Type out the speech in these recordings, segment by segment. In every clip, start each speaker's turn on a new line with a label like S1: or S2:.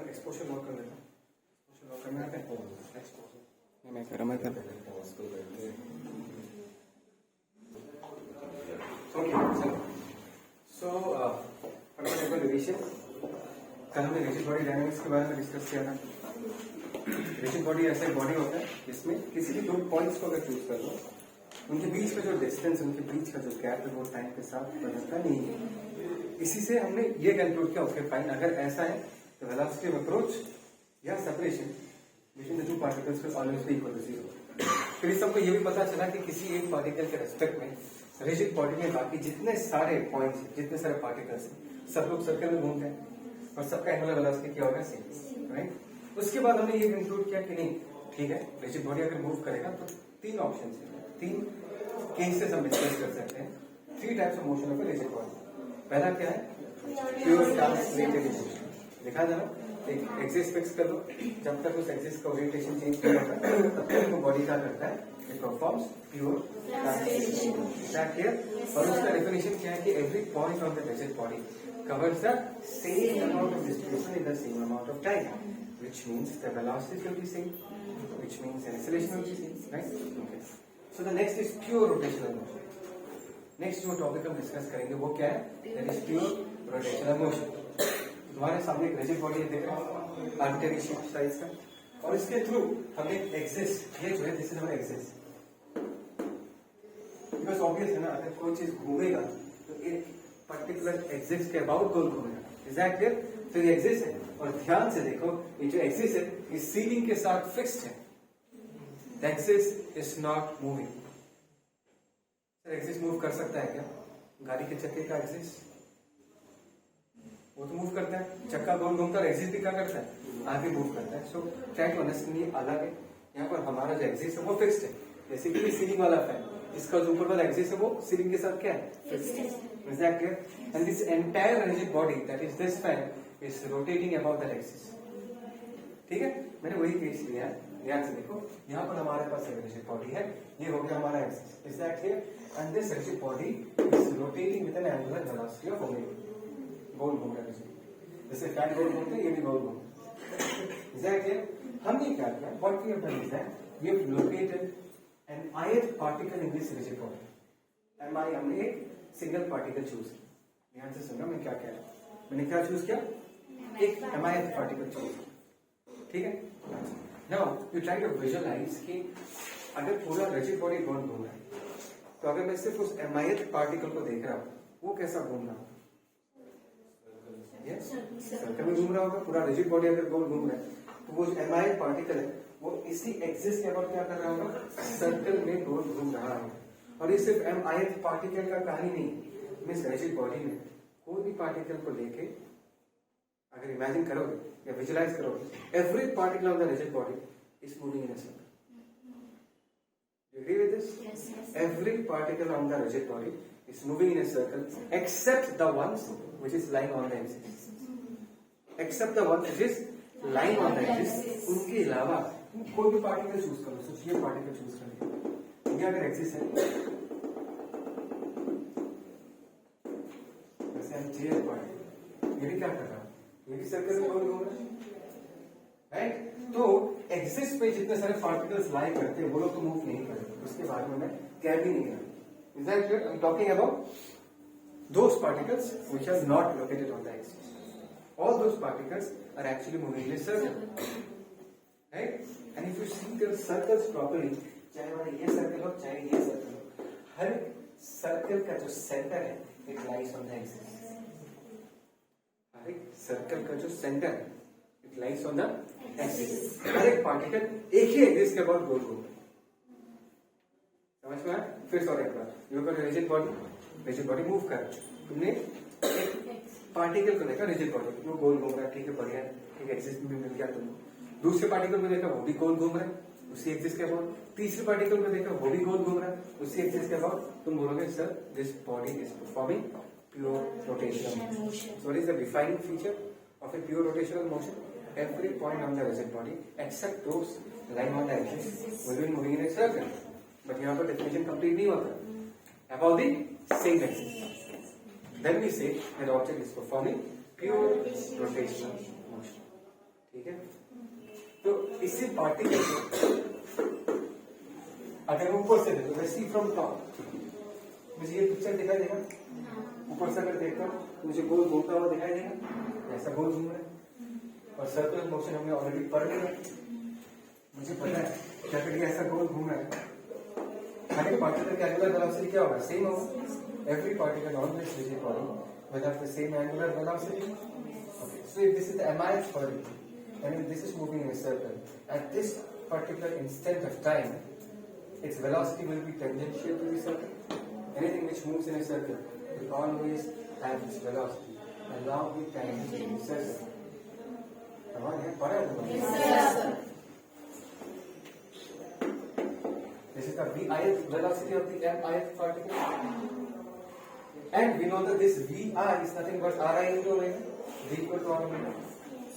S1: Exposure lock कर देता हूँ। एक्सपोजर लॉक करना है। एक्सपोजर मैं कर ओके चलो। सो फटाफट रिविजन। कल हमने रिजिड बॉडी डायनामिक्स के बारे में डिस्कस किया था। रिजिड बॉडी ऐसा बॉडी होता है जिसमें किसी भी दो पॉइंट्स को अगर चूज कर लो, उनके बीच में जो डिस्टेंस, उनके बीच का जो गैप है वो टाइम के साथ बदलता नहीं है। इसी से हमने ये कंक्लूड किया, ओके फाइन, अगर ऐसा है तो वेलोसिटी ऑफ अप्रोच या separation between the two particles will always be equal to zero. फिर इस सबको ये भी पता चला कि किसी एक पार्टिकल के रेस्पेक्ट में रिजिड बॉडी में बाकी जितने सारे पॉइंट्स, जितने सारे पार्टिकल्स हैं, सब लोग सर्कल में घूमते हैं और सबका एंगुलर वेलोसिटी क्या होगा, सेम, राइट। उसके बाद हमने ये कंक्लूड किया कि नहीं ठीक है, रिजिड बॉडी अगर मूव करेगा तो तीन ऑप्शन है, तीन केसेस हम डिस्कस कर सकते हैं। Three types of motion of rigid body. पहला क्या है, प्योर ट्रांसलेटेड मोशन। देखा जाना, एक एक्सिस फिक्स कर लो, जब तक उस एक्सिस का ओरिएंटेशन चेंज नहीं होता तब तक वो बॉडी क्या करता है, इट परफॉर्म्स प्योर ट्रांसलेशन। और उसका डेफिनेशन क्या है कि every point of the rigid body covers the same amount of displacement in the same amount of time, which means the velocity will be same, which means the acceleration will be same, right? Okay. So the next is pure rotational motion. Next जो topic हम discuss करेंगे वो क्या है, that is pure rotational motion. तुम्हारे सामने एक rigid body देख रहे हो, आर्बिट्रेरी शेप साइज का, और इसके थ्रू हमें एक्सिस, ये जो है दिस इज हमारा एक्सिस। बिकॉज ऑब्वियस है ना, अगर कोई चीज घूमेगा तो एक पर्टिकुलर एक्सिस के अबाउट गोल घूमेगा, इज दैट क्लियर? तो ये एक्सिस है और ध्यान से देखो, ये जो एक्सिस है ये सीलिंग के साथ फिक्स्ड है। The axis is not moving. Sir axis move कर सकता है क्या? गाड़ी के चक्के का एक्सिस वो तो मूव करता है, चक्का गोल घूमता है, एक्सिस भी क्या करता है, आगे मूव करता है। सो ट्राई टू अंडरस्टैंड, अलग है। यहाँ पर हमारा जो एक्सिस है वो फिक्स्ड है, जैसे कि सीलिंग वाला फैन, इसका जो ऊपर वाला एक्सिस है वो सीलिंग के साथ क्या है, फिक्स्ड है। Is that clear? And this entire rigid body, that is this fan, is rotating about that axis. ठीक है, मैंने वही केस लिया है, ध्यान से देखो, यहाँ पर हमारे पास एक rigid body है, ये हो गया हमारा axis. Is that clear? And this rigid body is rotating with an angular velocity of omega. गोल घूम रहा है, जैसे फैन गोल घूमते हैं, ये भी गोल घूमता है। Is that clear? हमने क्या किया? What we have done is that we have located an ith particle in this rigid body. MI हमने एक सिंगल पार्टिकल चूज किया। ध्यान से सुनना, मैं क्या कह रहा हूं, मैंने क्या चूज किया, एक एमआईएथ पार्टिकल चूज, ठीक है। Now you try to visualise कि अगर पूरा रिजिड बॉडी गोल घूम रहा है, तो अगर मैं सिर्फ उस एमआईएथ पार्टिकल को देख रहा हूं, वो कैसा घूम रहा होगा, सर्कल में घूम रहा होगा। पूरा रिजिड बॉडी अगर गोल घूम रहा है, तो वो एमआईएथ पार्टिकल है वो इसी एक्सिस के अबाउट क्या कर रहा होगा, सर्कल में गोल घूम रहा होगा। और ये सिर्फ एमआईएथ पार्टिकल का कहानी नहीं, मींस रिजिड बॉडी में कोई भी पार्टिकल को लेके अगर इमेजिन करोगे या विजुअलाइज करोगे, every particle of the rigid body is moving in a circle. You agree with this?
S2: Yes, yes.
S1: Every particle on the rigid body is moving in a circle except the ones which is lying on the axis. Except the ones which is lying on the axis. उनके अलावा कोई भी particle choose करो, सिर्फ ये particle choose करो, ये अगर एक्सिस है, जैसे हम जे पार्टिकल, ये भी क्या कर रहा है, ये भी सर्कल में गोल घूम रहा है, राइट। तो एक्सिस पे जितने सारे पार्टिकल्स लाई करते हैं वो लोग तो मूव नहीं करेंगे, उसके बारे में मैं कह भी नहीं रहा। Is that clear? I am talking about those particles which are not located on the axis. All those particles are actually moving in a circle, right. And if you see their circles properly, चाहे हमारा ये circle हो चाहे ये circle हो, हर circle का जो centre है it lies on the axis. हर एक सर्कल का जो सेंटर है it lies on the axis. हर एक पार्टिकल एक ही एक्सिस के अबाउट गोल घूम, समझ में आया? फिर सॉरी एक बार, you got rigid body, rigid body move कर, तुमने एक पार्टिकल को देखा रिजिड बॉडी, वो गोल घूम रहा है, ठीक है, बढ़िया, एक एक्सिस में मिल गया तुमको। दूसरे पार्टिकल को देखा वो भी गोल घूम रहा है उसी एक्सिस के अबाउट, तीसरे पार्टिकल को देखा वो भी गोल घूम रहा है उसी एक्सिस के अबाउट, तुम बोलोगे sir this body is performing pure rotational motion. So what is the defining feature of a pure rotational motion? Every point on the rigid body except those lying on the axis will be moving in a circle. But यहाँ पर definition complete नहीं होता about the same axis. Then we say that the object is performing pure rotational motion. ठीक है, तो इसी particle को अगर ऊपर से देखो, सी फ्रॉम टॉप, मुझे ये पिक्चर दिखाई देगा, ऊपर से अगर देखता हूँ मुझे गोल घूमता हुआ दिखाई देगा, ऐसा गोल घूम रहा है, और सर्कुलर मोशन हमने ऑलरेडी पढ़ लिया, मुझे पता है क्या करिए ऐसा गोल घूम रहा है, हर एक पार्टिकल का एंगुलर वेलोसिटी क्या होगा, सेम होगा, every particle on this rigid body will have the same angular velocity. Okay, so if this is the mith particle, and if this is moving in a circle, at this particular instant of time, its velocity will be tangential to the circle. Anything which moves in a circle will always have its velocity along with tangential to the circle. Come on, yeah, yes, sir. This is the vith velocity of the mith particle. And we know that this VR is nothing but Ri into omega, V equal to R omega.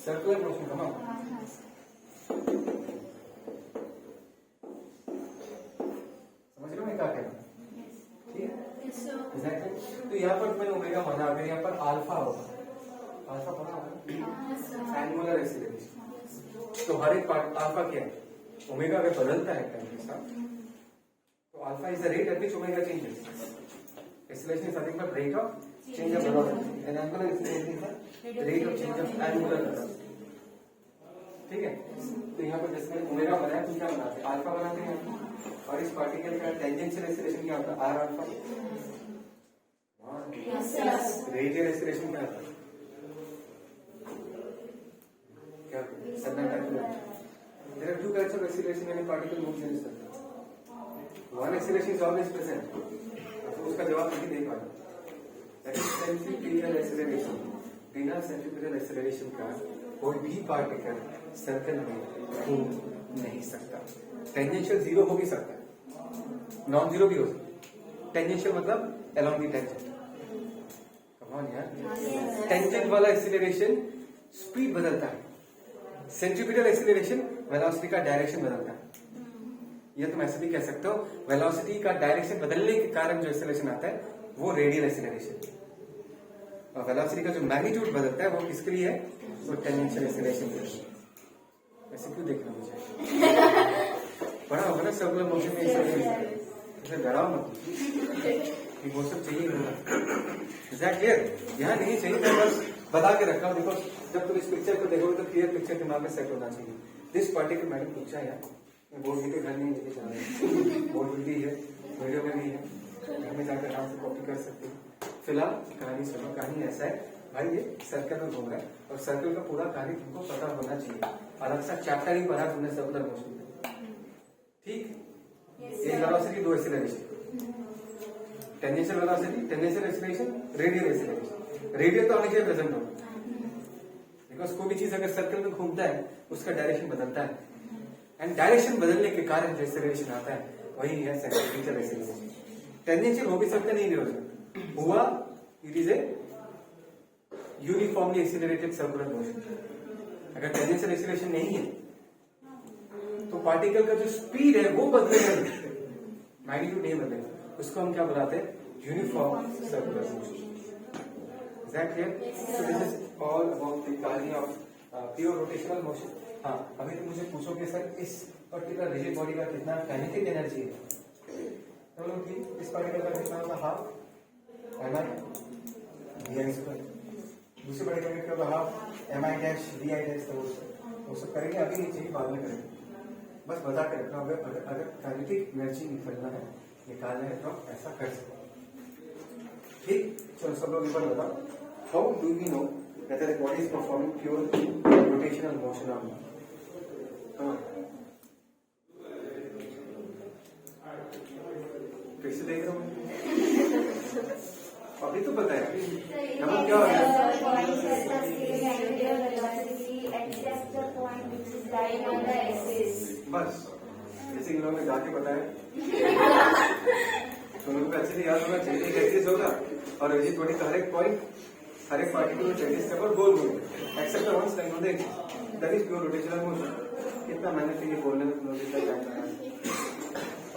S1: Circular motion, come on. समझ रहे हो मैं क्या कह रहा हूँ? ठीक है? Exactly. तो यहाँ पर मैंने ओमेगा माना, अगर यहाँ पर अल्फा होगा, अल्फा पता होगा? Angular acceleration. तो हर एक पार्ट अल्फा क्या है? ओमेगा अगर बदलता है टाइम के साथ, तो alpha is the rate at which omega changes. Acceleration is nothing but rate of change of velocity, and angular acceleration is the rate of change of angular velocity. ठीक है, तो यहाँ पर जैसे ओमेगा बनाया तो क्या बनाते हैं, अल्फा बनाते हैं, और इस पार्टिकल का टेंजेंशियल एक्सीलरेशन क्या होता है, आर अल्फा. रेडियल एक्सीलरेशन क्या होता है, क्या सन्नाटा. There are two kinds of acceleration when a particle moves in a circle. One acceleration is always present. उसका जवाब नहीं दे पा रहा. सेंट्रीफ्यूगल एक्सेलरेशन, बिना सेंट्रीफ्यूगल एक्सेलरेशन का कोई भी पार्टिकल सर्कल में घूम नहीं सकता. टेंजेंशियल जीरो हो भी सकता है, नॉन जीरो भी हो सकता है. टेंजेंशियल मतलब along the tangent. Come on यार, टेंजेंट वाला एक्सेलरेशन स्पीड बदलता है, सेंट्रीफ्यूगल एक्सेलरेशन वेलोसिटी का डायरेक्शन बदलता है. या तुम ऐसे भी कह सकते हो, वेलोसिटी का डायरेक्शन बदलने के कारण जो एक्सेलरेशन आता है वो रेडियल एक्सेलरेशन, और वेलोसिटी का जो मैग्नीट्यूड बदलता है वो किसके लिए है, वो टेंजेंशियल एक्सेलरेशन के लिए. ऐसे क्यों देखना मुझे पढ़ा होगा ना सर्कुलर मोशन में एक्सेलरेशन. डराओ मत, वो सब चाहिए क्लियर. यहाँ नहीं चाहिए, मैं बस बता के रखा हूँ. देखो जब तुम इस पिक्चर को देखोगे तो क्लियर पिक्चर दिमाग में सेट होना चाहिए. दिस पार्टिकल मैंने पूछा यार, बोर्ड भी घर नहीं लेके जा रहे, बोर्ड भी है, वीडियो में भी है, घर में जाकर आराम से कॉपी कर सकते हैं. फिलहाल कहानी सुनो. कहानी ऐसा है भाई, ये सर्कल में घूम रहा है, और सर्कल का पूरा कहानी तुमको पता होना चाहिए. अलग सा चैप्टर ही पढ़ा तुमने सर्कुलर मोशन में. ठीक, एक वेलोसिटी, दो acceleration, tangential velocity, tangential acceleration, radial acceleration. Radial तो हमेशा प्रेजेंट होगा, बिकॉज कोई भी चीज अगर सर्कल में घूमता है उसका डायरेक्शन बदलता है, एंड डायरेक्शन बदलने के कारण जो एक्सेलरेशन आता है वही है सेंट्रीफ्यूगल एक्सेलरेशन. टेंजेंशियल हो भी सकता, नहीं भी हो सकता. हुआ, it is a uniformly accelerated circular motion. अगर टेंजेंशियल एक्सीलरेशन नहीं है तो पार्टिकल का जो स्पीड है वो बदलेगा, मैग्नीट्यूड नहीं बदलेगा. उसको हम क्या बुलाते हैं, uniform circular motion. Is that clear? So this is all about the कहानी ऑफ प्योर रोटेशनल मोशन. हाँ, अभी तो मुझे पूछो कि सर इस पर्टिकुलर रिजिड बॉडी का कितना काइनेटिक एनर्जी है, तो लोग ठीक, इस पर्टिकुलर का कितना होगा, half m i v i square. दूसरे पर्टिकुलर का होगा half m i dash v i dash. तो वो सब करेंगे, अभी नहीं चाहिए, बाद में करेंगे. बस बता के रखना, अगर काइनेटिक एनर्जी निकालना है तो ऐसा कर सकते. ठीक, चलो सब लोग एक बार बताओ, how do we know whether the body is performing pure rotational motion or not? कैसे देख रहा हूँ, अभी तो पता है हम क्या हो रहा है. बस जैसे इन लोगों ने गा के बताया, तो लोगों को अच्छे से याद होगा चाहिए एक्सिस होगा, और रिजिड बॉडी का हर एक पॉइंट, हर एक पार्टिकल में चेंजेस के ऊपर गोल होगा, except the ones line on the axis. That is pure rotational motion. कितना मेहनत चाहिए बोलने में, तुम लोग इतना टाइम लगा.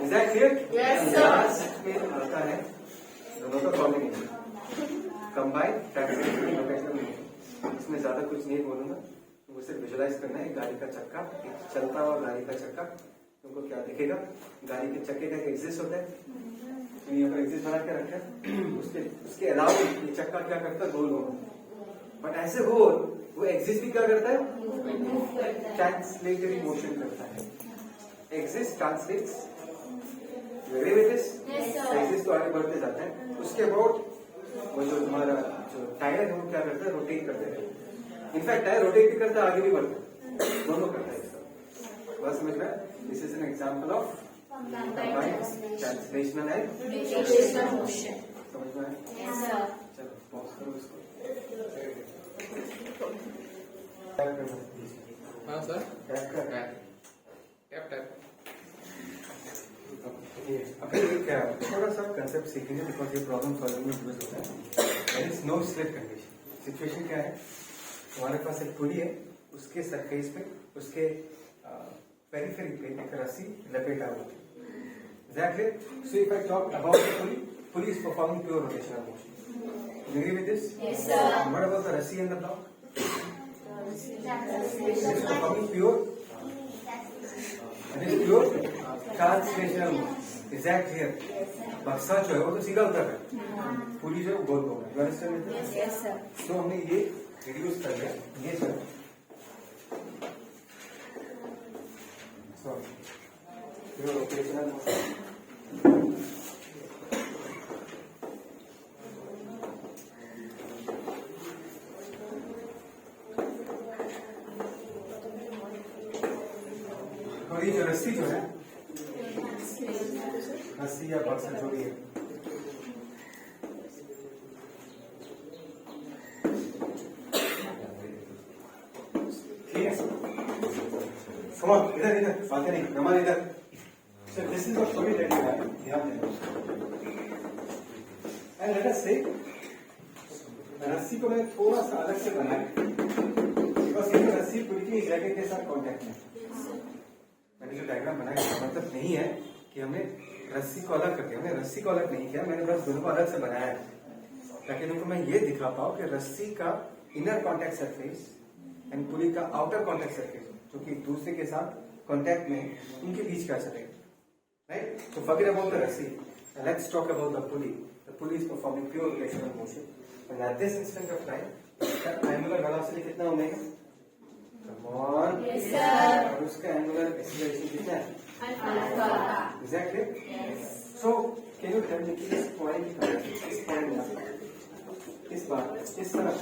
S1: Is that clear? Yes sir. Last में आता है दोनों का combination, combined translational rotational motion. इसमें ज्यादा कुछ नहीं बोलूंगा, वो सिर्फ विजुलाइज करना है गाड़ी का चक्का, एक चलता हुआ गाड़ी का चक्का। तुमको क्या दिखेगा? गाड़ी के चक्के का एग्जिस्ट होता है, तो यहाँ पर एग्जिस्ट बना के रखा है। उसके अलावा ये चक्का क्या करता है? गोल घूमता है। बट ऐसे होल वो एग्जिस्ट भी क्या करता है? ट्रांसलेटरी मोशन करता है। एग्जिस्ट ट्रांसलेट्स, एग्जिस्ट तो आगे बढ़ते जाते हैं। उसके अबाउट वो जो तुम्हारा जो टायर है वो क्या करता है? रोटेट करते हैं। इनफैक्ट टायर रोटेट भी करता है, आगे भी बढ़ता है, दोनों करता है इसका। बस समझ में? This is an example of combined translational and rotational motion. समझ में आया? चलो पॉज करो इसको।
S2: हाँ सर,
S1: टैप कर।
S2: Tap tap.
S1: अभी क्या थोड़ा सा कंसेप्ट सीखेंगे, बिकॉज ये प्रॉब्लम सॉल्विंग में यूज होता है। That is no slip condition. Situation क्या है? हमारे पास एक पुली है, उसके सरफेस पे, उसके पेरिफेरी पे एक रस्सी लपेटा हुआ है। Exactly. So if I talk about the pulley is performing pure rotational motion. You agree with this?
S3: Yes, sir.
S1: And what about the rassi and the block? It is performing pure. It is pure translational motion. Is that clear? बक्सा जो है वो तो सीधा उतर रहा है, पुली जो है वो गोल घूम रहा है। You understand it?
S3: Yes, sir.
S1: So हमने ये रिड्यूस कर लिया, ये sir. Sorry. Pure rotational motion. और ये जो रस्सी जो है, रस्सी या बक्सा जो भी है, ठीक है? कमान इधर इधर बातें नहीं, नमन इधर। So this is what Pulley that you have. ध्यान देना। And let us say रस्सी को मैंने थोड़ा सा अलग से बनाया, बिकॉज ये रस्सी पुली की जगह के साथ कॉन्टेक्ट में। मैंने जो डायग्राम बनाया इसका मतलब नहीं है कि हमने रस्सी को अलग कर दिया, हमने रस्सी को अलग नहीं किया, मैंने बस दोनों को अलग से बनाया है, ताकि तुमको मैं ये दिखा पाऊँ कि रस्सी का इनर कॉन्टेक्ट सरफेस एंड पुली का आउटर कॉन्टेक्ट सरफेस, जो कि एक दूसरे के साथ कॉन्टेक्ट में, उनके बीच क्या चलेगा। Right? So forget about the rassi. Let's talk about the pulley. The pulley is performing pure rotational motion. And at this instant of time, the angular velocity कितना होगा? Come on.
S3: Yes, sir.
S1: और उसका angular acceleration कितना है?
S3: Alpha.
S1: Exactly.
S3: Yes.
S1: So can you tell me कि इस point इस बार इस तरफ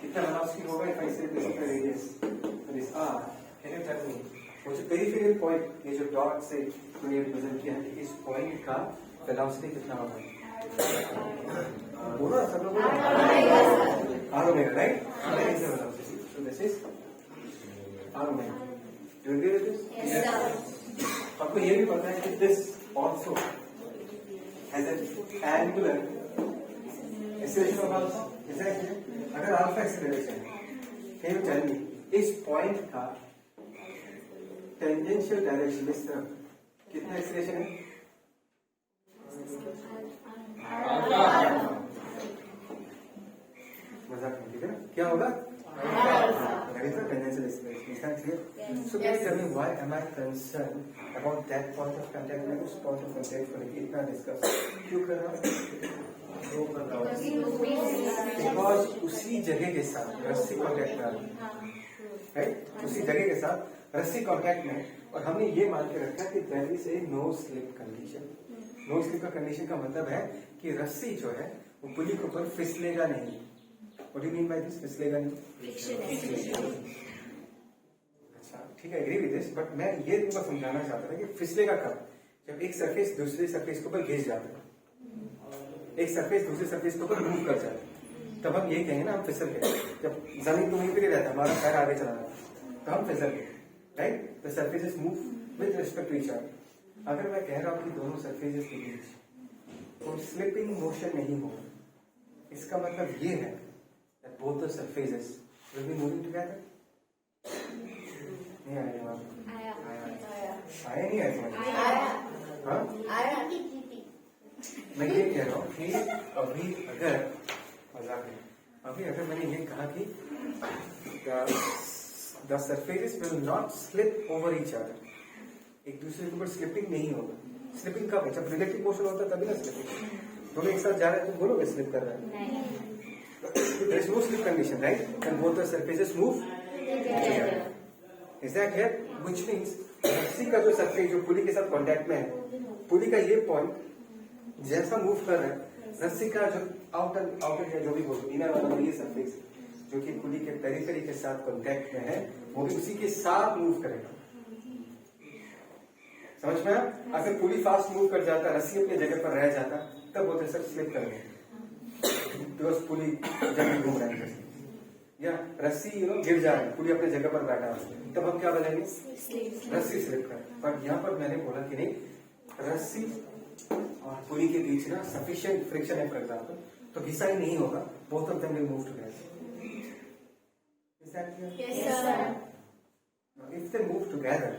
S1: कितना velocity होगा? If I say this is the radius, that is r. Can you tell me? वो जो पेरिफेरल पॉइंट, ये जो डॉट से मैंने रिप्रेजेंट किया है, इस पॉइंट का वेलोसिटी कितना होगा? बोलो सब लोग r omega, right? That is the velocity. So this is r omega. Do you agree with this?
S3: Yes, sir.
S1: आपको ये भी पता है कि this also has an angular acceleration of alpha. Exactly. अगर अल्फा एक्सेलरेशन है, कैन यू टेल मी इस point का टेंजेंशियल डायरेक्शन इस तरफ कितना एक्सेलरेशन है? मजाक नहीं, ठीक है? क्या होगा? That is the tangential acceleration. Is that clear? So please tell me, why am I concerned about that point of contact? मैं उस point of contact को लेकर इतना डिस्कस क्यों कर रहा हूँ? Because उसी जगह के साथ रस्सी कॉन्टेक्ट कर रहा है, राइट? उसी जगह के साथ रस्सी कॉन्टैक्ट में, और हमने ये मान के रखा कि there is a no slip condition. No slip का कंडीशन का मतलब है कि रस्सी जो है वो पुली के ऊपर फिसलेगा नहीं। What do you mean by this? फिसलेगा नहीं? अच्छा ठीक है, एग्री विद दिस, बट मैं ये तुमको समझाना चाहता था कि फिसलेगा कब? जब एक सरफेस दूसरे सरफेस के ऊपर घिस जाता है, एक सरफेस दूसरे सरफेस के ऊपर मूव कर जाता है, तब हम ये कहेंगे ना हम फिसल गए। जब जमीन तो वहीं पर रहता है, हमारा पैर आगे चला रहा है, तो हम फिसल गए, right? The surfaces move with respect to each other. अगर मैं कह रहा हूं कि दोनों सरफेसेस के बीच तो स्लिपिंग मोशन नहीं होगा, इसका मतलब ये है that both the surfaces will be moving together. नहीं आया जवाब? आया नहीं आया समझ? हाँ? मैं ये कह रहा हूँ कि अभी अगर मजाक है, अभी अगर मैंने ये कहा कि the surfaces will not slip over each other, एक दूसरे के ऊपर स्लिपिंग नहीं होगा। स्लिपिंग कब है? जब रिलेटिव मोशन होता है तभी ना स्लिपिंग। दोनों एक साथ जा रहे हैं तो बोलोगे स्लिप कर रहा है? There is no slip condition, right? And both the surfaces move together. Is that clear? Which means रस्सी का जो सरफेस जो पुली के साथ कांटेक्ट में है, पुली का ये पॉइंट जैसा मूव कर रहा है, रस्सी का जो आउटर या जो भी बोलो इनर वाला ये सरफेस जो कि पुली के पेरिफेरी के साथ कांटेक्ट में है, वो भी उसी के साथ मूव करेगा। समझ में आया? अगर पुली फास्ट मूव कर जाता, रस्सी अपनी जगह पर रह जाता, तब बोलते सर स्लिप कर गए, बिकॉज पुली जगह घूम रहे हैं, या रस्सी गिर जा रही है, पुली अपने जगह पर बैठा है, तब हम क्या बोलेंगे? रस्सी स्लिप कर। पर यहाँ पर मैंने बोला कि नहीं, रस्सी और पुली के बीच ना सफिशिएंट फ्रिक्शन है फॉर एग्जाम्पल, तो घिसाई नहीं होगा, both of them will move together. Is that clear?
S3: Yes, sir.
S1: Now, if they move together,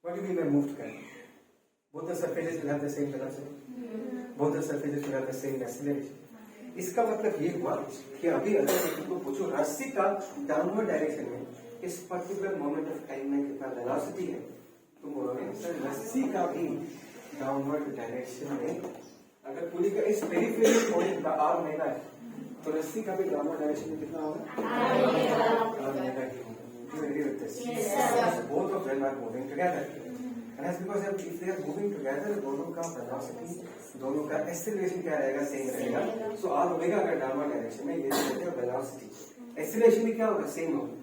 S1: what do you mean by move together? Both the surfaces will have the same velocity. Both the surfaces will have the same acceleration. इसका मतलब ये हुआ कि अभी अगर मैं तुमको पूछूं रस्सी का डाउनवर्ड डायरेक्शन में इस पर्टिकुलर मोमेंट ऑफ टाइम में कितना वेलोसिटी है, तुम बोलोगे सर रस्सी का भी डाउनवर्ड डायरेक्शन में अगर पुली का इस पेरिफेरल पॉइंट का आर लेना है तो रस्सी का भी डाउनवर्ड डायरेक्शन में कितना होगा? You agree with this?
S3: Yes, sir.
S1: So both of them are moving together. And that's because if they are moving together, दोनों का velocity, दोनों का acceleration क्या रहेगा? सेम रहेगा। So R ओमेगा अगर डाउनवर्ड डायरेक्शन में ये रहेगा velocity, acceleration भी क्या होगा? सेम होगा।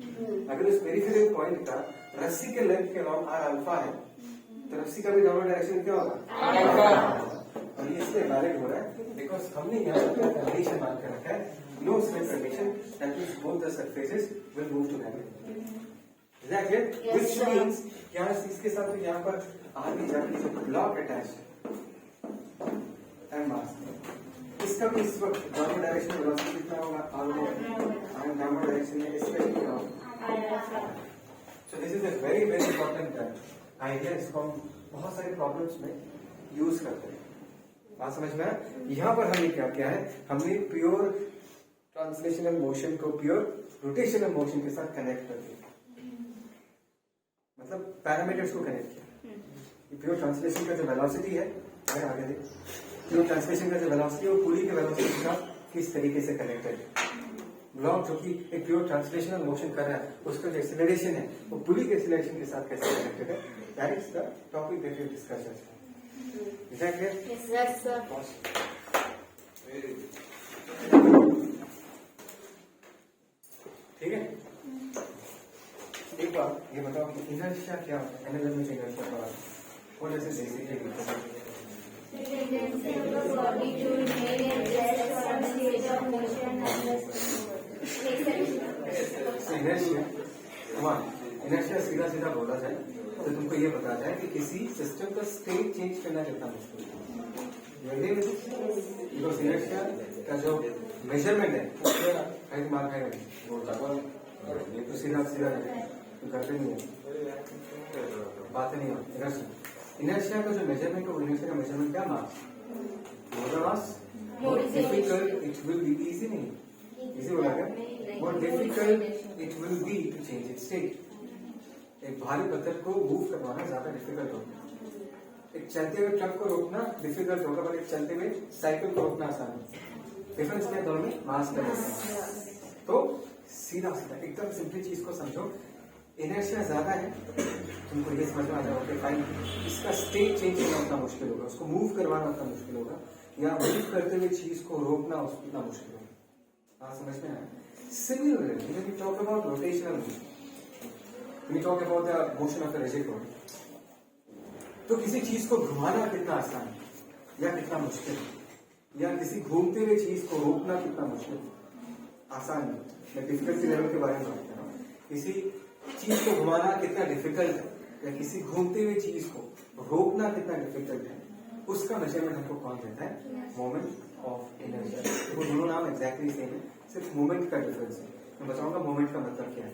S1: अगर उस पेरिफेरल पॉइंट का रस्सी के लेंथ के अराउंड R अल्फा है, तो रस्सी का भी डाउनवर्ड डायरेक्शन क्या होगा? अल्फा। और ये इसलिए वैलिड हो रहा है बिकॉज हमने यहाँ पर कंडीशन मान कर रखा है, no slip condition, that means both the surfaces will move together. Is that clear?
S3: Yes,
S1: Which
S3: sir.
S1: means यहाँ इसके साथ तो यहाँ पर आगे जाके जो ब्लॉक अटैच है मास, इसका भी इस वक्त डाउनवर्ड डायरेक्शन में वेलोसिटी कितना होगा? और डाउनवर्ड डायरेक्शन में इसका कितना होगा? So this is a very very important idea, इसको हम बहुत सारे प्रॉब्लम्स में यूज करते हैं। बात समझ में आया? यहाँ पर हमने क्या किया है, हमने प्योर ट्रांसलेशनल मोशन को प्योर रोटेशनल मोशन के साथ कनेक्ट कर दिया, मतलब पैरामीटर्स को कनेक्ट किया। प्योर ट्रांसलेशन का जो वेलोसिटी है, आगे देख, प्योर ट्रांसलेशन का जो वेलोसिटी है वो पुली के वेलोसिटी के साथ किस तरीके से कनेक्टेड है। ब्लॉक जो कि एक प्योर ट्रांसलेशनल मोशन कर रहा है, उसका जो एक्सेलरेशन है वो पुली के एक्सेलरेशन के साथ कैसे कनेक्टेड है, that is the topic that we discuss. Is that clear?
S3: Yes, sir.
S1: ठीक है, एक बार ये बताओ कि इनर्शिया क्या होता है? एनालॉजी में इनर्शिया का और जैसे basically
S3: Tendency of the body to remain in rest or state of motion
S1: inertia सीधा सीधा बोला जाए तो तुमको ये बताता है कि किसी सिस्टम का स्टेट चेंज करना कितना मुश्किल है। बिकॉज इनर्शिया का जो मेजरमेंट है कहीं मार खाएगा, ये तो सीधा सीधा तो करते नहीं है, बातें नहीं होती। इनर्शिया का जो मेजरमेंट है वो इनर्शिया का मेजरमेंट क्या? Mass. More difficult it will be, easy नहीं, इजी बोला क्या? More difficult it will be to change its state. एक भारी पत्थर को मूव करवाना ज्यादा डिफिकल्ट होगा, एक चलते हुए ट्रक को रोकना डिफिकल्ट होगा, पर एक चलते हुए साइकिल को रोकना आसान है। डिफरेंस क्या दोनों में? मास का। तो सीधा सीधा एकदम सिंपली चीज को समझो, इनर्शिया ज्यादा है, तुमको ये समझ में आ जाएगा कि फाइन इसका स्टेट चेंज करना उतना मुश्किल होगा, उसको मूव करवाना उतना मुश्किल होगा, या मूव करते हुए चीज को रोकना उतना मुश्किल होगा। बात समझ में आया? Similarly, when we talk about rotational motion, when we talk about the motion of a rigid body, तो किसी चीज को घुमाना कितना आसान है या कितना मुश्किल है, या किसी घूमते हुए चीज को रोकना कितना मुश्किल है? आसान है। मैं डिफिकल्टी लेवल के बारे में बात कर रहा हूँ। किसी चीज को घुमाना कितना डिफिकल्ट है या किसी घूमते हुए चीज को रोकना कितना डिफिकल्ट है, उसका मेजरमेंट हमको कौन देता है? Moment of inertia. वो दोनों नाम एग्जैक्टली सेम है, सिर्फ मोमेंट का डिफरेंस है। मैं बताऊंगा मोमेंट का मतलब क्या है,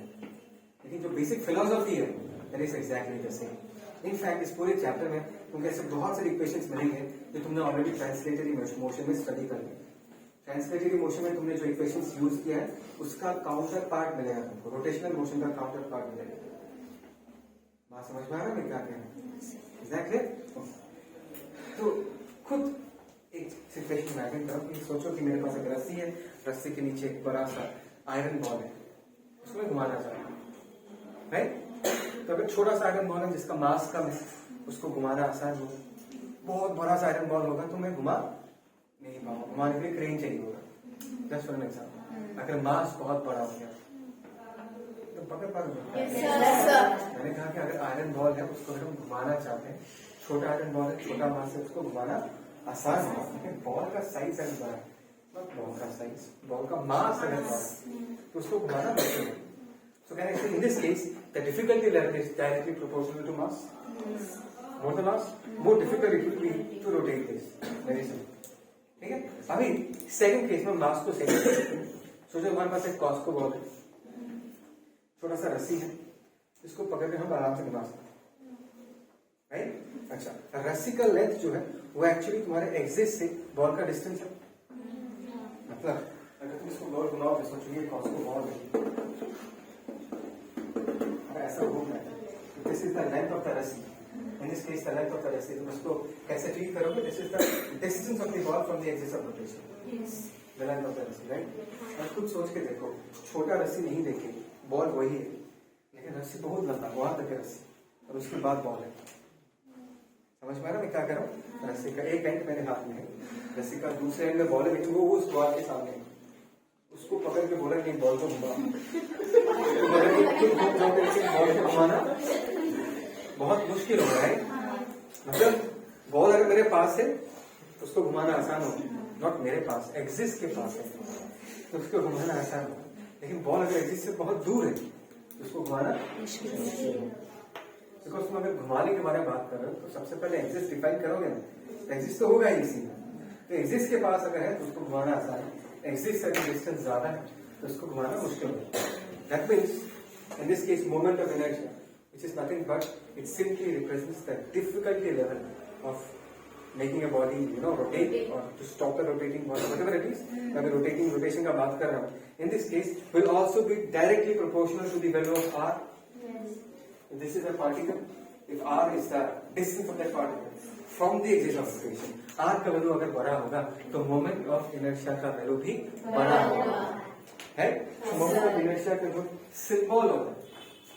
S1: लेकिन जो बेसिक फिलोसॉफी है that is exactly the same. In fact इस पूरे चैप्टर में तुमको ऐसे बहुत सारे इक्वेशंस मिलेंगे जो तुमने ऑलरेडी ट्रांसलेटरी मोशन में स्टडी कर लिया, ट्रांसलेटरी मोशन में तुमने जो इक्वेशंस यूज किया है उसका काउंटर पार्ट मिलेगा तुमको, रोटेशनल मोशन का काउंटर पार्ट मिलेगा। बात समझ में आ रहा है मैं क्या कह रहा हूँ? एग्जैक्टली। तो खुद एक सिचुएशन इमेजिन करो कि सोचो कि मेरे पास एक रस्सी है, रस्सी के नीचे एक बड़ा सा आयरन बॉल है, उसको मैं घुमाना चाहता हूँ, राइट? तो अगर छोटा सा आयरन बॉल है जिसका मास कम है, उसको घुमाना आसान होगा। बहुत बड़ा सा आयरन बॉल होगा तो मैं घुमा नहीं पाऊंगा, घुमाने के लिए क्रेन चाहिए होगा। जस्ट फॉर एन एग्जांपल, अगर मास बहुत बड़ा हो गया तो पकड़ पाओगे? मैंने कहा कि अगर आयरन बॉल है उसको अगर हम घुमाना चाहते हैं, छोटा आयरन बॉल है, छोटा मास है, उसको घुमाना आसान होगा, लेकिन बॉल का साइज अगर बड़ा है, बॉल का साइज, बॉल का मास अगर बड़ा है तो उसको घुमाना मुश्किल है। So can I say in this case the difficulty level is directly proportional to mass? More the mass, more difficult it will be to rotate this. Very simple. ठीक है? अभी सेकंड केस में मास को सेकंड सोचो हमारे पास एक Costco ball है, छोटा सा रस्सी है, इसको पकड़ के हम आराम से घुमा सकते हैं, राइट? अच्छा, रस्सी का लेंथ जो है वो एक्चुअली तुम्हारे एक्सिस से बॉल का डिस्टेंस है। मतलब अगर तुम इसको बॉल घुमाओ तो सोचो ये कॉस्को बॉल है, ऐसा घूम रहा है, this is the length of the rassi, in this case the length of the rassi. तुम उसको कैसे ट्रीट करोगे? This is the distance of the ball from the axis of rotation, the length of the rassi, right? अब खुद सोच के देखो, छोटा रस्सी नहीं देखे, बॉल वही है, लेकिन रस्सी बहुत लंबा, वहां तक है रस्सी, और उसके बाद बॉल है। समझ में आ रहा मैं क्या कर रहा हूँ? रस्सी का एक एंड मेरे हाथ में है, रस्सी का दूसरे एंड में बॉल है, लेकिन वो उस बॉल के सामने है, उसको पकड़ के बोला नहीं बॉल को घुमा, बॉल को घुमाना बहुत मुश्किल हो रहा है। मतलब बॉल अगर मेरे पास है तो उसको घुमाना आसान होगा, नॉट मेरे पास, एक्सिस के पास है तो उसको घुमाना आसान होगा, लेकिन बॉल अगर एक्सिस से बहुत दूर है तो उसको घुमाना मुश्किल है। बिकॉज तुम अगर घुमाने के बारे में बात कर रहे हो तो सबसे पहले एक्सिस डिफाइन करोगे ना, एक्सिस तो होगा ही इसी में, तो एक्सिस के पास अगर है तो उसको घुमाना आसान है, एक्सिस से अगर डिस्टेंस ज्यादा है तो उसको घुमाना मुश्किल है। That means in this case moment of inertia, which is nothing but it simply represents the difficulty level of making a body rotate or to stop the rotating body, whatever it is। मैं rotation का बात कर रहा हूँ, in this case will also be directly proportional to the value of r। If this is a particle, if r is the distance of that particle from the axis of rotation, r का value अगर बड़ा होगा तो moment of inertia का value भी बड़ा होगा, है? मोमेंट ऑफ इनर्शिया का जो सिंबल होता है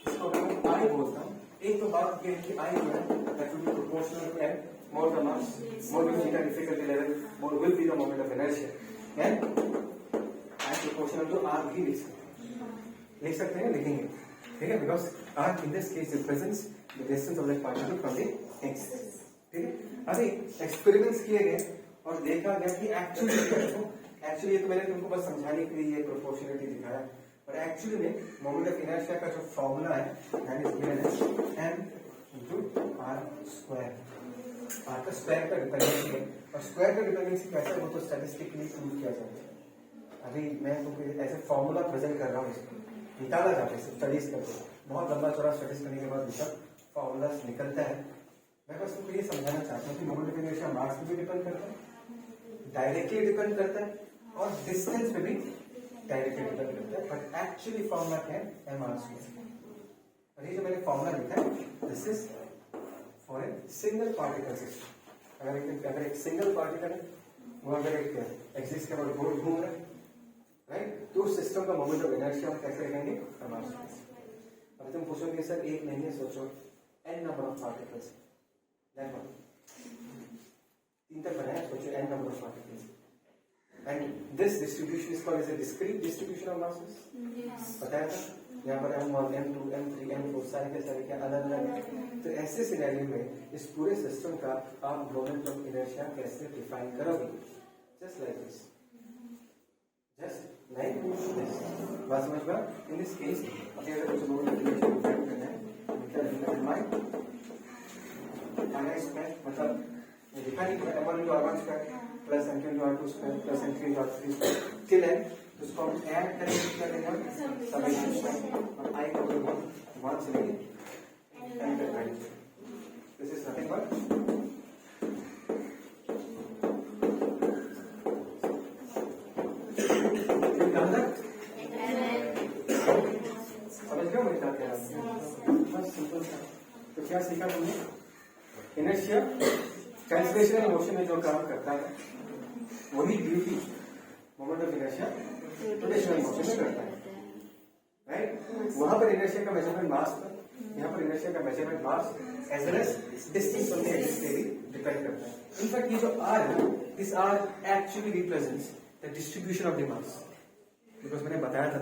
S1: इसको मैं आई बोलता हूँ। एक तो बात ये है कि आई जो है that will be proportional to m, more the mass, more will be the difficulty level, more will be the moment of inertia, and I proportional to r भी लिख सकते हैं, लिखेंगे, ठीक है? Because r in this case represents the distance of that particle from the x, ठीक है? अभी एक्सपेरिमेंट्स किए गए और देखा गया कि एक्चुअली ये तो मैंने तुमको बस समझाने के लिए ये प्रोपोर्शनलिटी दिखाया, और एक्चुअली में मोमेंट ऑफ इनर्शिया का जो फॉर्मूला है that is given as m into r square. r का स्क्वायर का डिपेंडेंसी है, और स्क्वायर का डिपेंडेंसी कैसे है वो तो स्टैटिस्टिकली प्रूव किया जाता है। अभी मैं तुमको ऐसे फॉर्मूला प्रेजेंट कर रहा हूँ, इसको निकाला जाता है स्टडीज करके, बहुत लंबा चौड़ा स्टडीज करने के बाद सब फॉर्मूला निकलता है। मैं बस तुमको ये समझाना चाहता हूँ कि मोमेंट ऑफ इनर्शिया मास पे भी डिपेंड करता है, डायरेक्टली डिपेंड करता है, और डिस्टेंस पे भी डायरेक्टली डिपेंड करता है, बट एक्चुअली फॉर्मूला क्या है? m r square. और ये जो मैंने फॉर्मूला लिखा है this is for a single particle system. अगर एक सिंगल पार्टिकल है वो अगर एक एक्सिस के बाद गोल घूम रहा है, राइट, तो उस सिस्टम का मोमेंट ऑफ इनर्शिया हम कैसे लिखेंगे? m r square. अब तुम पूछोगे सर एक नहीं है, सोचो n number of particles, that one 3 तक बनाया, सोचो n number of particles, and this distribution is called as a discrete distribution of masses। बताया था यहाँ पर m1, m2, m3, m4 सारे के सारे क्या अलग अलग है। तो ऐसे सिनेरियो में इस पूरे सिस्टम का आप मोमेंट ऑफ इनर्शिया कैसे डिफाइन करोगे? Just like this, just like this. बात समझ में? इन दिस केस अभी अगर मुझे मोमेंट ऑफ इनर्शिया डिफाइन करना है क्या लिखना है? माइनस स्क्वायर, मतलब लिखा नहीं है m1 into r1 square plus m2 into r2 square plus m3 into r3 square till n, तो इसको हम ऐड करेंगे क्या करेंगे? समेशन स्क्वायर, और i का वैल्यू 1 से लेके n तक value. This is nothing but simple था। तो क्या सीखा तुमने? इनर्शिया ट्रांसलेशन मोशन में जो काम करता है वही duty moment of inertia rotational motion में करता है, राइट? वहां पर इनर्शिया का मेजरमेंट मास पर, यहाँ पर इनर्शिया का measurement mass as well as distance from the axis पे भी डिपेंड करता है। इनफैक्ट ये जो आर है, this R actually represents the distribution of the mass. Because मैंने बताया था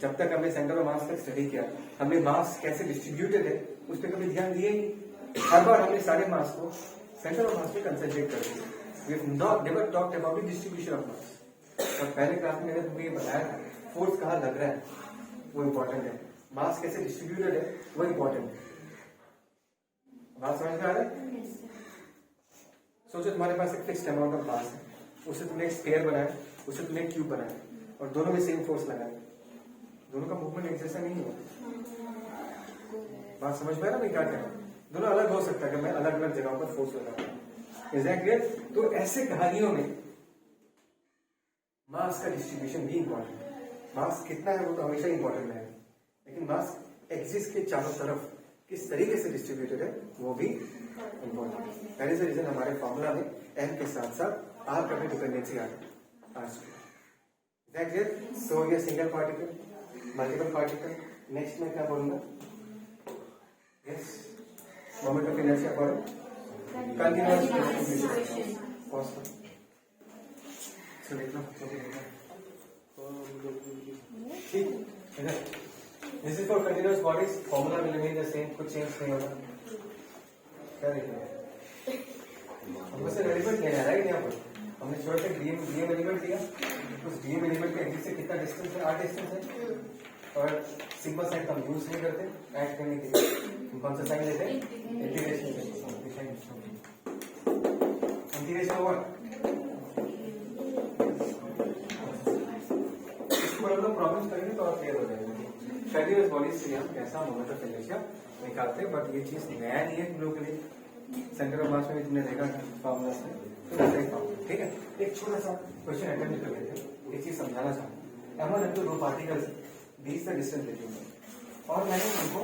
S1: जब तक हमने सेंटर ऑफ मास तक स्टडी किया, हमने मास कैसे डिस्ट्रीब्यूटेड है उस पर कभी ध्यान दिए ही। हर बार हमने सारे मास को सेंटर ऑफ मास पे कंसंट्रेट कर दिया। We have not never talked about the distribution of mass. और पहले क्लास में मैंने तुम्हें ये बताया था, फोर्स कहाँ लग रहा है वो इंपॉर्टेंट है, मास कैसे डिस्ट्रीब्यूटेड है वो इंपॉर्टेंट है। बात समझ में आ रहा है? सोचो तुम्हारे पास एक फिक्स्ड अमाउंट ऑफ मास है, उससे तुमने एक स्फीयर बनाया, उससे तुमने एक क्यूब बनाया और दोनों में सेम फोर्स लगाया, दोनों का मूवमेंट एक जैसा नहीं हुआ। बात समझ में आ रहा है मैं क्या कह रहा हूँ? दोनों अलग हो सकता है कि मैं अलग अलग जगहों पर फोर्स लगा रहा हूँ। Is that clear? तो ऐसे कहानियों में मास का डिस्ट्रीब्यूशन भी इंपॉर्टेंट है। मास कितना है वो तो हमेशा इंपॉर्टेंट है, लेकिन मास एक्सिस के चारों तरफ किस तरीके से डिस्ट्रीब्यूटेड है वो भी इंपॉर्टेंट है। दैट इज द रीजन हमारे फॉर्मूला में एम के साथ साथ आर का भी डिपेंडेंसी आ गया। That clear? सो ये single particle, multiple particle, next में क्या बोलूंगा? Yes, moment of inertia for continuous distribution. तो देखना ठीक है। This is for continuous bodies, formula will remain the same, कुछ चेंज नहीं होगा। क्या देखना हमको से एलिमेंट लेना है, राइट? यहाँ पर हमने छोटा सा डीएम एलिमेंट लिया, उस डीएम एलिमेंट के एक्सिस से कितना डिस्टेंस है? आर डिस्टेंस है। और सिग्मा साइन हम यूज नहीं करते ऐड करने के लिए, हम कौन सा साइन लेते हैं? इंटीग्रेशन। इंटीग्रेशन ओवर प्रॉब्लम करेंगे तो और क्लियर हो जाएगा। कंटीन्यूअस बॉडीज से हम कैसा मोमेंट ऑफ इनर्शिया निकालते हैं, बट ये चीज नया नहीं है तुम लोगों के लिए। सेंटर ऑफ मास में भी तुमने देखा फॉर्मूला से, तो वैसा ही फॉर्मूला। ठीक है, एक छोटा सा क्वेश्चन अटेम्प्ट कर लेते हैं, एक चीज समझाना चाहूँ। एम तो दो पार्टिकल्स बीच का डिस्टेंस लेते हैं और मैंने उनको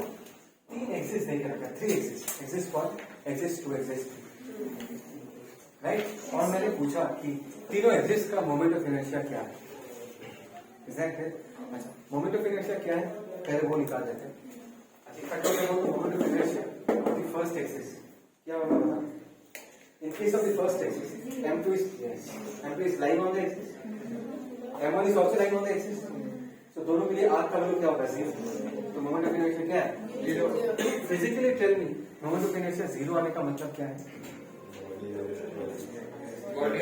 S1: 3 एक्सिस नहीं रखा, 3 axis, axis 1, axis 2, axis 3, right? और मैंने पूछा कि तीनों एक्सिस का मोमेंट ऑफ इनर्शिया क्या है? अच्छा, मोमेंट ऑफ इनर्शिया क्या है पहले वो निकाल देते हैं। अच्छा, moment of inertia the first axis क्या होगा बता? In case of the first axis, M2 is lying on the axis, M1 is also lying on the axis. So दोनों के लिए R का वैल्यू क्या होगा? 0। तो मोमेंट ऑफ इनर्शिया क्या है? 0। Physically tell me, moment of inertia 0 आने का मतलब क्या है?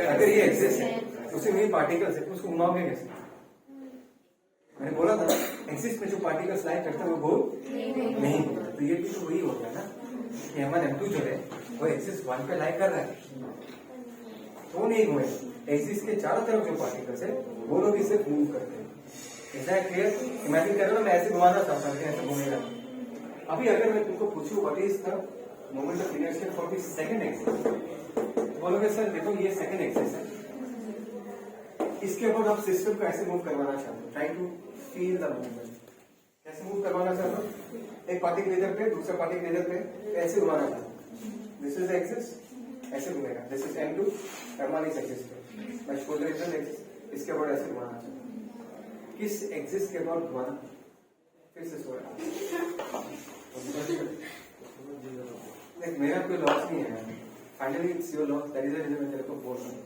S1: अगर ये एक्सिस है, उसे वही पार्टिकल्स है, उसको घुमाओगे कैसे? मैंने बोला था एक्सिस में जो पार्टिकल्स लाइक करते हैं वो गोल नहीं होता। तो ये भी तो वही हो गया ना कि M1 M2 जो है वो एक्सिस 1 पे लाइक कर रहा है, तो नहीं हुए। एक्सिस के चारों तरफ जो पार्टिकल्स है वो लोग इसे मूव करते हैं। ऐसा क्लियर? इमेजिन कर रहे हो मैं ऐसे घुमाना चाहता हूँ, ऐसे घूमेगा। अभी अगर मैं तुमको पूछूं what is the moment of inertia for the second axis, बोलोगे सर देखो ये सेकंड एक्सिस है, इसके ऊपर आप सिस्टम को ऐसे मूव करवाना चाहते हो, try to feel the movement. कैसे मूव करवाना चाहते हो? एक पार्टिकल इधर पे, दूसरा पार्टिकल इधर पे, ऐसे घुमाना चाहते हो। दिस इज द एक्सिस, ऐसे घूमेगा। दिस इज M2, M1 इस एक्सिस पे, मैं शोल्डर इधर एक्सिस, इसके ऊपर ऐसे घुमाना चाहता हूँ। किस एक्सिस के ऊपर घुमाना? फिर से सोया। देख मेरा कोई लॉस नहीं है, finally it's your loss, that is the reason मैं तेरे को बोल रहा हूँ।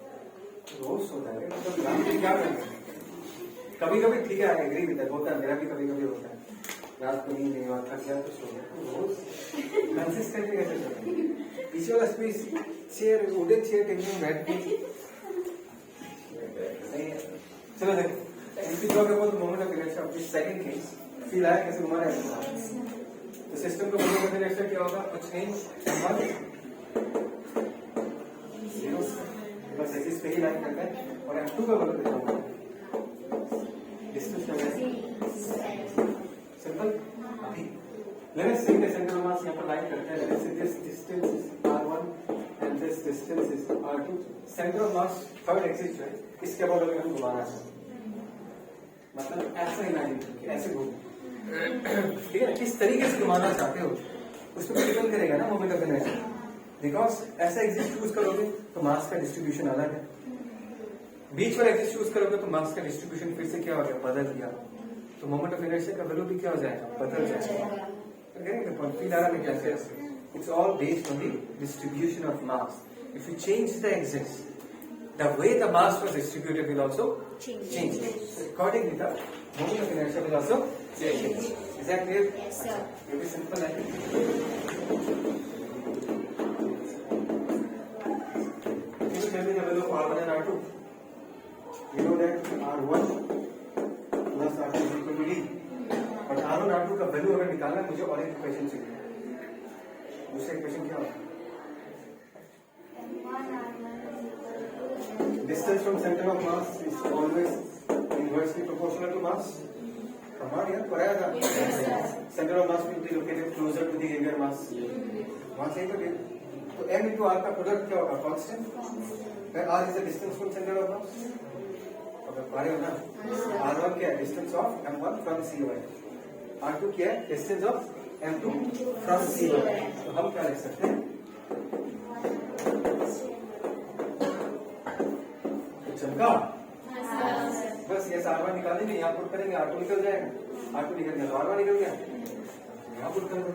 S1: रोज सोता है मतलब रात में क्या करना है? कभी कभी ठीक है, आई एग्री विद दैट, होता है, मेरा भी कभी कभी होता है, रात को नींद नहीं हुआ, थक गया तो सो गया। रोज कंसिस्टेंटली कैसे चलता है? पीछे वाला space chair, wooden chair taking बैठ के सही है। चलो देखो इनकी जॉब है वो moment of inertia of this second case, feel आया कैसे घुमा रहा है? तो सिस्टम का मोमेंट ऑफ इनर्शिया क्या होगा? कुछ नहीं, बस एक्सिस पे ही लाइन करता है। और M2 का वैल्यू देता हूँ, डिस्टेंस क्या है? सिंपल। अभी let's say the centre of mass यहाँ पर लाइन करते हैं, let's say this distance is R1 and this distance is R2। Centre of mass third axis जो है इसके बाद अगर हम घुमाना है, मतलब ऐसा इमेजिन करके ऐसे घूम, ठीक है, किस तरीके से घुमाना चाहते हो उसमें डिपेंड करेगा ना मोमेंट ऑफ इनर्शिया। बिकॉज ऐसा एक्सिस चूज करोगे तो मास का डिस्ट्रीब्यूशन अलग है, बीच वाला एक्सिस चूज करोगे तो मास का डिस्ट्रीब्यूशन फिर से क्या हो गया, बदल गया, तो मोमेंट ऑफ इनर्शिया का वैल्यू भी क्या हो जाएगा, बदल जाएगा। फील आ रहा है कैसे? It's all based on the distribution of mass. If you change the axis, the way the mass was distributed will also change. So accordingly, the moment of inertia will also change. Is that clear?
S3: Yes, sir.
S1: Very simple, I think. Can you tell me the value of R1 and R2? You know that R1 plus R2 is equal to D. But R1 R2 का value अगर निकालना है मुझे और एक equation चाहिए। दूसरा equation क्या होगा? Distance from center of mass is always inversely proportional to mass. Come on, यार पढ़ाया था। Center of mass will be located closer to the area mass. वहाँ से ही तो m into r का प्रोडक्ट क्या होगा? Constant. Where r is the distance from center of mass. अगर पढ़े हो ना, r1 क्या है? Distance of m1 from c1. r2 क्या है? Distance of m2 from c1. तो हम क्या लिख सकते हैं? चमका बस ये R1 निकालेंगे, यहाँ पुट करेंगे, R2 निकल जाएगा, R2 निकल गया तो R1 निकल गया, यहाँ पुट कर दो।